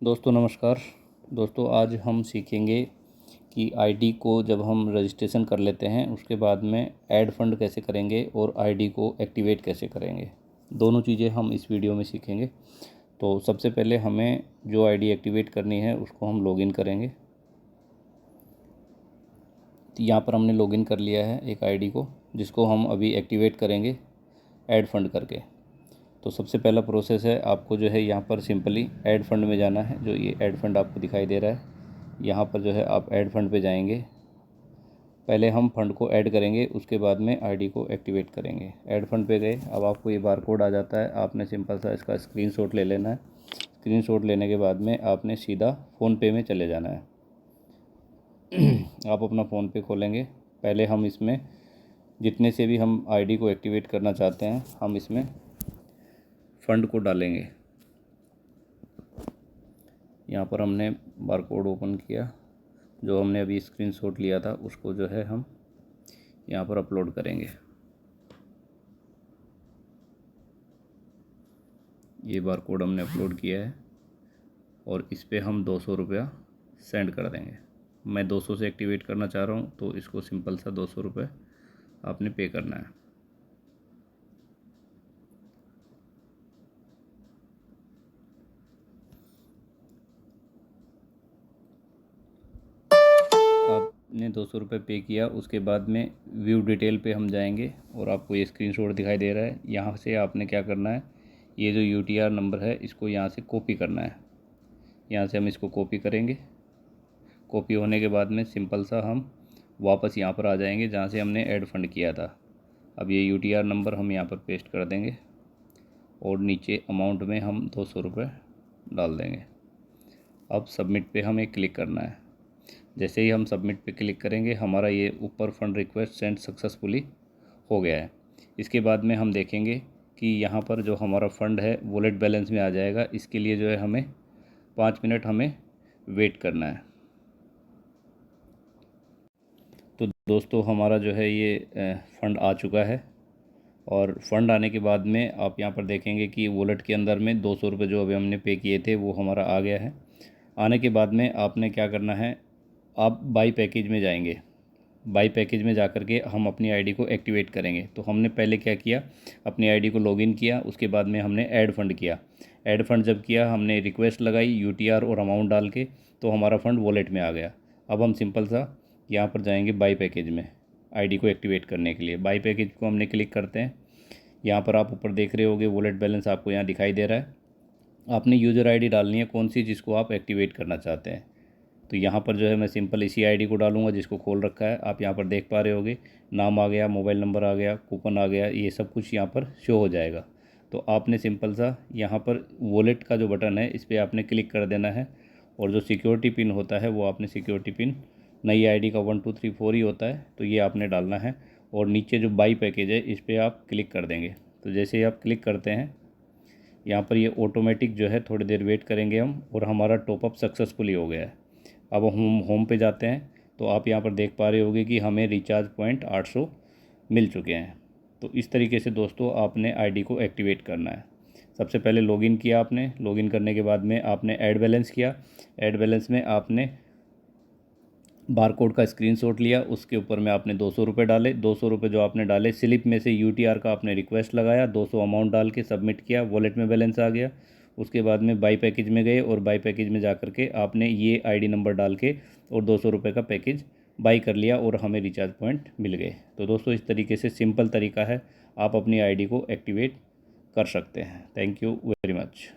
दोस्तों नमस्कार। दोस्तों आज हम सीखेंगे कि आईडी को जब हम रजिस्ट्रेशन कर लेते हैं उसके बाद में ऐड फंड कैसे करेंगे और आईडी को एक्टिवेट कैसे करेंगे। दोनों चीज़ें हम इस वीडियो में सीखेंगे। तो सबसे पहले हमें जो आईडी एक्टिवेट करनी है उसको हम लॉगिन करेंगे। तो यहाँ पर हमने लॉगिन कर लिया है एक आईडी को, जिसको हम अभी एक्टिवेट करेंगे ऐड फंड करके। तो सबसे पहला प्रोसेस है, आपको जो है यहाँ पर सिंपली ऐड फंड में जाना है। जो ये ऐड फंड आपको दिखाई दे रहा है, यहाँ पर जो है आप ऐड फंड पे जाएंगे। पहले हम फंड को ऐड करेंगे, उसके बाद में आईडी को एक्टिवेट करेंगे। ऐड फंड पे गए, अब आपको ये बार कोड आ जाता है। आपने सिंपल सा इसका स्क्रीनशॉट ले लेना है। स्क्रीनशॉट लेने के बाद में आपने सीधा फ़ोनपे में चले जाना है। आप अपना फ़ोनपे खोलेंगे। पहले हम इसमें जितने से भी हम आईडी को एक्टिवेट करना चाहते हैं, हम इसमें फ़ंड को डालेंगे। यहाँ पर हमने बार कोड ओपन किया, जो हमने अभी स्क्रीनशॉट लिया था उसको जो है हम यहाँ पर अपलोड करेंगे। ये बार कोड हमने अपलोड किया है और इस पर हम 200 रुपया सेंड कर देंगे। मैं 200 से एक्टिवेट करना चाह रहा हूँ, तो इसको सिंपल सा 200 रुपये आपने पे करना है। आपने 200 रुपये पे किया, उसके बाद में व्यू डिटेल पे हम जाएंगे और आपको ये स्क्रीनशॉट दिखाई दे रहा है। यहाँ से आपने क्या करना है, ये जो यूटीआर नंबर है इसको यहाँ से कॉपी करना है। यहाँ से हम इसको कॉपी करेंगे। कॉपी होने के बाद में सिंपल सा हम वापस यहाँ पर आ जाएंगे जहाँ से हमने ऐड फंड किया था। अब ये यूटीआर नंबर हम यहाँ पर पेस्ट कर देंगे और नीचे अमाउंट में हम 200 रुपये डाल देंगे। अब सबमिट पे हमें क्लिक करना है। जैसे ही हम सबमिट पे क्लिक करेंगे, हमारा ये ऊपर फंड रिक्वेस्ट सेंड सक्सेसफुली हो गया है। इसके बाद में हम देखेंगे कि यहाँ पर जो हमारा फ़ंड है वॉलेट बैलेंस में आ जाएगा। इसके लिए जो है हमें 5 मिनट हमें वेट करना है। तो दोस्तों हमारा जो है ये फ़ंड आ चुका है और फ़ंड आने के बाद में आप यहाँ पर देखेंगे कि वॉलेट के अंदर में 200 रुपये जो अभी हमने पे किए थे वो हमारा आ गया है। आने के बाद में आपने क्या करना है, आप बाई पैकेज में जाएंगे। बाई पैकेज में जा कर के हम अपनी आईडी को एक्टिवेट करेंगे। तो हमने पहले क्या किया, अपनी आईडी को लॉगिन किया, उसके बाद में हमने ऐड फंड किया। ऐड फंड जब किया, हमने रिक्वेस्ट लगाई यूटीआर और अमाउंट डाल के, तो हमारा फ़ंड वॉलेट में आ गया। अब हम सिंपल सा यहाँ पर जाएंगे बाई पैकेज में आईडी को एक्टिवेट करने के लिए। बाई पैकेज को हमने क्लिक करते हैं। यहाँ पर आप ऊपर देख रहे होगे वॉलेट बैलेंस आपको यहाँ दिखाई दे रहा है। आपने यूज़र आईडी डालनी है कौन सी, जिसको आप एक्टिवेट करना चाहते हैं। तो यहाँ पर जो है मैं सिंपल इसी आईडी को डालूंगा जिसको खोल रखा है। आप यहाँ पर देख पा रहे होगे, नाम आ गया, मोबाइल नंबर आ गया, कूपन आ गया, ये सब कुछ यहाँ पर शो हो जाएगा। तो आपने सिंपल सा यहाँ पर वॉलेट का जो बटन है इस पर आपने क्लिक कर देना है और जो सिक्योरिटी पिन होता है वो आपने सिक्योरिटी पिन नई आईडी का 1 2 3 4 ही होता है, तो ये आपने डालना है। और नीचे जो बाई पैकेज है इस पर आप क्लिक कर देंगे। तो जैसे ही आप क्लिक करते हैं, यहाँ पर ये ऑटोमेटिक जो है थोड़ी देर वेट करेंगे हम, और हमारा टॉपअप सक्सेसफुली हो गया है। अब हम होम पे जाते हैं, तो आप यहाँ पर देख पा रहे होगे कि हमें रिचार्ज पॉइंट 800 मिल चुके हैं। तो इस तरीके से दोस्तों आपने आईडी को एक्टिवेट करना है। सबसे पहले लॉगिन किया आपने, लॉगिन करने के बाद में आपने ऐड बैलेंस किया। ऐड बैलेंस में आपने बार कोड का स्क्रीनशॉट लिया, उसके ऊपर में आपने 200 रुपये डाले। 200 रुपये जो आपने डाले, स्लिप में से यूटीआर का आपने रिक्वेस्ट लगाया, 200 अमाउंट डाल के सबमिट किया, वॉलेट में बैलेंस आ गया। उसके बाद में बाई पैकेज में गए और बाई पैकेज में जा कर के आपने ये आईडी नंबर डाल के और 200 रुपये का पैकेज बाई कर लिया और हमें रिचार्ज पॉइंट मिल गए। तो दोस्तों इस तरीके से सिंपल तरीका है, आप अपनी आईडी को एक्टिवेट कर सकते हैं। Thank you very much.